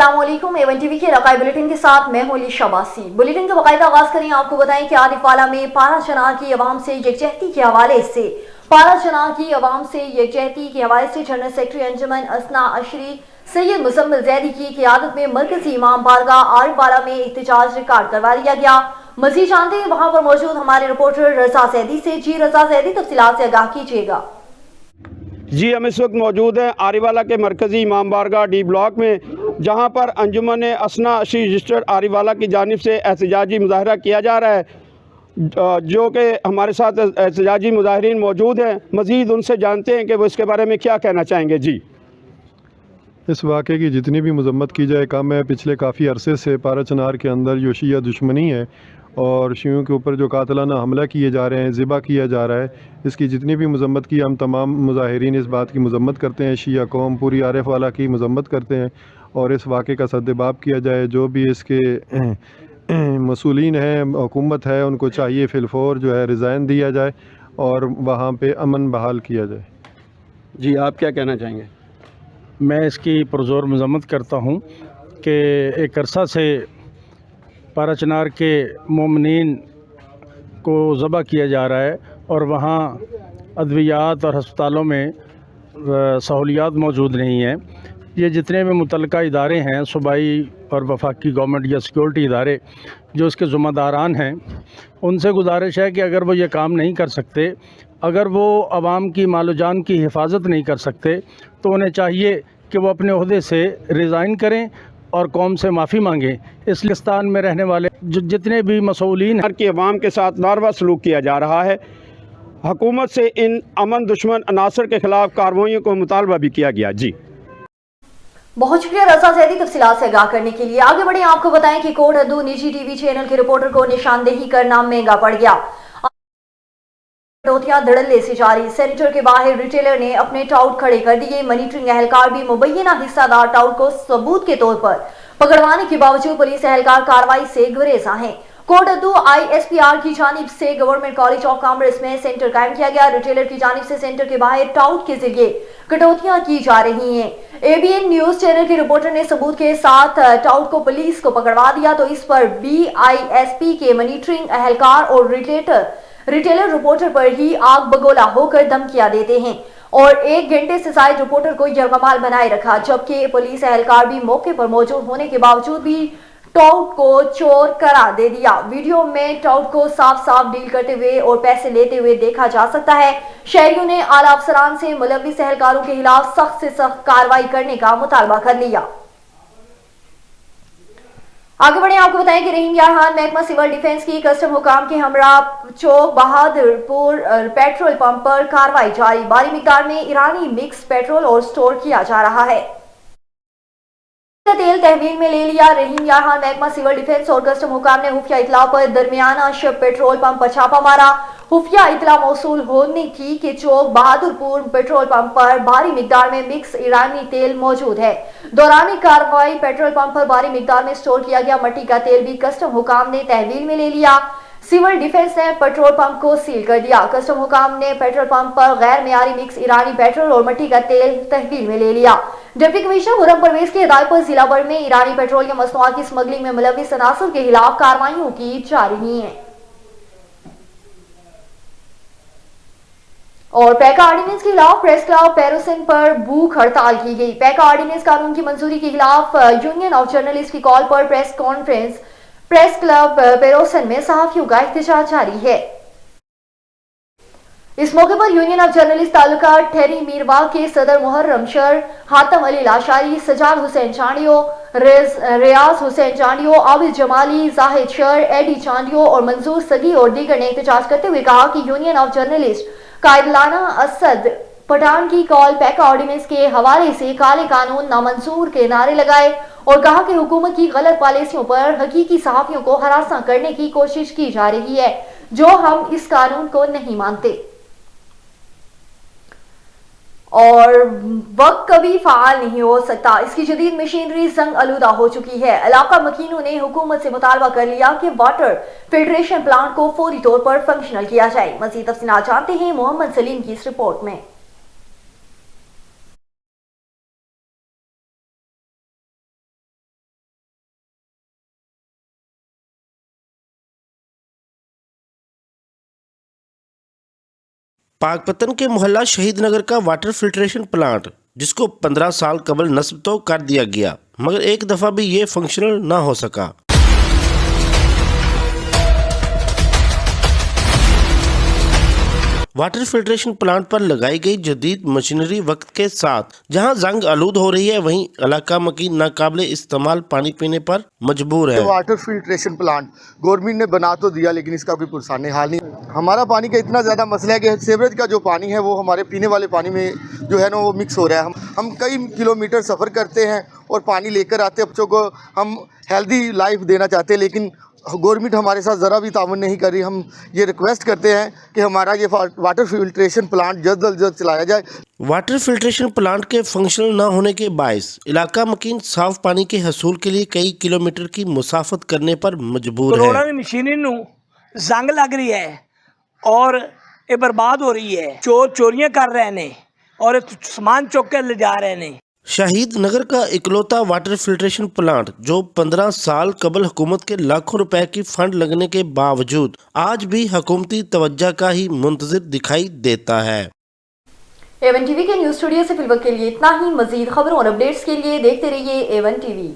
अस्सलामुअलैकुम। A1 TV के रकाई bulletin के साथ मैं हूं शबासी। बुलेटिन का बाकायदा आगाज करें। आपको बताएं कि आरिफवाला में पारा चनार की अवाम से यकजहती के हवाले से जनरल सेक्रेटरी अंजुमन असना अशरी सैयद मुजम्मिल जैदी की क़ियादत में मरकजी इमाम बारगाह आरिफवाला में एहतजाज रिकॉर्ड करवा लिया गया। मजीद जानते हैं वहां पर मौजूद हमारे रिपोर्टर रजा जैदी से। जी रजा जैदी, तफसीलात से आगाह कीजिएगा। जी, हम इस वक्त मौजूद हैं आरिवाला के मरकज़ी इमाम बारगाह डी ब्लॉक में, जहां पर अंजुमन असना अशरी रजिस्टर्ड आरिवाला की जानिब से एहतजाजी मुजाहरा किया जा रहा है, जो कि हमारे साथ एहतजाजी मुजाहरीन मौजूद हैं। मज़ीद उनसे जानते हैं कि वो इसके बारे में क्या कहना चाहेंगे। जी, इस वाक़े की जितनी भी मजम्मत की जाए कम है। पिछले काफ़ी अरसे से पारा चनार के अंदर जो शिया दुश्मनी है और शियों के ऊपर जो कातलाना हमला किए जा रहे हैं, ज़िबा किया जा रहा है, इसकी जितनी भी मजम्मत की हम तमाम मुजाहिरीन इस बात की मजम्मत करते हैं। शिया कौम पूरी आरिफवाला की मजम्मत करते हैं और इस वाक़े का सद्देबाब किया जाए। जो भी इसके मसूलीन हैं, हुकूमत है, उनको चाहिए फ़िलफ़ौर जो है रिज़ाइन दिया जाए और वहाँ पे अमन बहाल किया जाए। जी, आप क्या कहना चाहेंगे? मैं इसकी पुरज़ोर मज़म्मत करता हूँ कि एक अरसा से पारा चनार के मोमिनीन को ज़बह किया जा रहा है और वहाँ अद्वियात और हस्पतालों में सहूलियात मौजूद नहीं हैं। ये जितने भी मुतल्लिका इदारे हैं, सूबाई और वफाकी गवर्नमेंट या सिक्योरिटी इदारे जो इसके ज़िम्मेदारान हैं, उनसे गुजारिश है कि अगर वो ये काम नहीं कर सकते, अगर वो आवाम की मालो जान की हिफाजत नहीं कर सकते, तो उन्हें चाहिए कि वो अपने ओहदे से रिज़ाइन करें और कौम से माफ़ी मांगें। इस लिस्तान में रहने वाले जितने भी मसूलीन हर की अवाम के साथ नारवा सलूक किया जा रहा है। हुकूमत से इन अमन दुश्मन अनासर के खिलाफ कार्रवाइयों को मुतालबा भी किया गया। जी, बहुत शुक्रिया रजा जैदी, तफसीलात से आगाह करने के लिए। आगे बढ़े, आपको बताएं कि कोट अद्दू निजी टीवी चैनल के रिपोर्टर को निशानदेही करना महंगा पड़ गया। कटौतियां धड़ल्ले से जारी। सेंटर के बाहर रिटेलर ने अपने टाउट खड़े कर दिए। मॉनिटरिंग एहलकार भी मुबैना हिस्सादार टाउट को सबूत के तौर पर पकड़वाने के बावजूद पुलिस एहलकार कार्रवाई से गुरेजा हैं। कोट अद्दू ISPR की जानिब से गवर्नमेंट कॉलेज ऑफ कॉमर्स में सेंटर कायम किया गया। रिटेलर की जानिब से सेंटर के बाहर टाउट के जरिए कटौतियां की जा रही हैं। ABN न्यूज चैनल के रिपोर्टर ने सबूत के साथ टाउट को पुलिस को पकड़वा दिया, तो इस पर BISP के मॉनिटरिंग एहलकार और रिटेलर रिपोर्टर पर ही आग बगोला होकर धमकियां देते हैं और 1 घंटे से शायद रिपोर्टर को यरगमाल बनाए रखा, जबकि पुलिस एहलकार भी मौके पर मौजूद होने के बावजूद भी टाउट को चोर करार दे दिया। वीडियो में टाउट को साफ साफ डील करते हुए और पैसे लेते हुए देखा जा सकता है। शहरियों ने आला अफसरान से मुलव्विस एहलकारों के खिलाफ सख्त से सख्त कार्रवाई करने का मुतालबा कर लिया। आगे बढ़े, आपको बताएं कि रहीम यार खान महकमा सिविल डिफेंस की कस्टम हुकाम के हमरा चौक बहादुरपुर पेट्रोल पंप पर कार्रवाई जारी। भारी मिकदार में ईरानी मिक्स पेट्रोल और स्टोर किया जा रहा है। तेल तहवील में ले लिया। रहीम यार खान महकमा सिविल डिफेंस और कस्टम हुकाम ने खुफिया इतला पर दरमियाना शब पेट्रोल पंप पर छापा मारा। खुफिया इतला मौसूल होने की कि चौक बहादुरपुर पेट्रोल पंप पर भारी मिकदार में मिक्स ईरानी तेल मौजूद है। दौरान कार्रवाई पेट्रोल पंप पर भारी मिकदार में स्टोर किया गया मट्टी का तेल भी कस्टम हुकाम ने तहवील में ले लिया। सिविल डिफेंस ने पेट्रोल पंप को सील कर दिया। कस्टम हुकाम ने पेट्रोल पंप पर गैर मेयारी मिक्स ईरानी पेट्रोल और मट्टी का तेल तहवील में ले लिया। डिप्टी कमिश्नर खुर्रम परवेज की हिदायत पर जिला भर में ईरानी पेट्रोलियम मसनूआत की स्मगलिंग में मुलव्विस अनासर के खिलाफ कार्रवाइयों की जा रही है। और पैका ऑर्डिनेंस के खिलाफ प्रेस क्लब पेरोसन पर भूख हड़ताल की गई। पैका ऑर्डिनेंस कानून की मंजूरी के खिलाफ यूनियन ऑफ जर्नलिस्ट की कॉल पर प्रेस कॉन्फ्रेंस प्रेस क्लब पेरोसन में सहाफियों का एहतजाज जारी है। इस मौके पर यूनियन ऑफ जर्नलिस्ट तालुका ठहरी मीरबाग के सदर मुहर्रम शर, हातम अली लाशारी, सजाद हुसैन चांडियो, रियाज हुसैन चांडियो, आबिद जमाली, जाहिद शर, एडी चांडियो और मंजूर सगी और दीगर ने एहतजाज करते हुए कहा कि यूनियन ऑफ जर्नलिस्ट कायदलाना असद पठान की कॉल पैका ऑर्डिनेंस के हवाले से काले कानून नामंजूर के नारे लगाए और कहा कि हुकूमत की गलत पॉलिसियों पर हकीकी सहाफियों को हरासा करने की कोशिश की जा रही है, जो हम इस कानून को नहीं मानते। और वक्त कभी फाल नहीं हो सकता, इसकी जदीद मशीनरी जंग आलूदा हो चुकी है। इलाका मकीनों ने हुकूमत से मुतालबा कर लिया कि वाटर फिल्ट्रेशन प्लांट को फौरी तौर पर फंक्शनल किया जाए। मजीद तफसीलात जानते हैं मोहम्मद सलीम की इस रिपोर्ट में। पाकपतन के मोहल्ला शहीद नगर का वाटर फिल्ट्रेशन प्लांट, जिसको 15 साल कबल नस्ब तो कर दिया गया, मगर एक दफ़ा भी ये फंक्शनल ना हो सका। वाटर फिल्ट्रेशन प्लांट पर लगाई गई जदीद मशीनरी वक्त के साथ जहां जंग आलूद हो रही है, वहीं इलाका मकीन नाकाबिले इस्तेमाल पानी पीने पर मजबूर है। वाटर फिल्ट्रेशन प्लांट गवर्नमेंट ने बना तो दिया, लेकिन इसका कोई पुरसाने हाल नहीं। हमारा पानी का इतना ज़्यादा मसला है कि सीवरेज का जो पानी है वो हमारे पीने वाले पानी में जो है ना वो मिक्स हो रहा है। हम कई किलोमीटर सफ़र करते हैं और पानी लेकर आते हैं। बच्चों को हम हेल्दी लाइफ देना चाहते हैं, लेकिन गवर्नमेंट हमारे साथ ज़रा भी ताउन नहीं कर रही। हम ये रिक्वेस्ट करते हैं कि हमारा ये वाटर फिल्ट्रेशन प्लांट जल्द अज जल्द चलाया जाए। वाटर फिल्ट्रेशन प्लांट के फंक्शनल न होने के बायस इलाका मकीन साफ पानी के हसूल के लिए कई किलोमीटर की मुसाफत करने पर मजबूर है। करोड़ों की मशीनरी नूं जंग लग रही है और ये बर्बाद हो रही है। चोर चोरियां कर रहे हैं और सामान चुक के ले जा रहे हैं। शहीद नगर का इकलौता वाटर फिल्ट्रेशन प्लांट, जो 15 साल कबल हुकूमत के लाखों रुपए की फंड लगने के बावजूद आज भी हुकूमती तवज्जो का ही मुंतजिर दिखाई देता है। A1 टीवी के न्यूज स्टूडियो से फिलवक्त के लिए इतना ही। मजीद खबरों और अपडेट्स के लिए देखते रहिए A1 टीवी।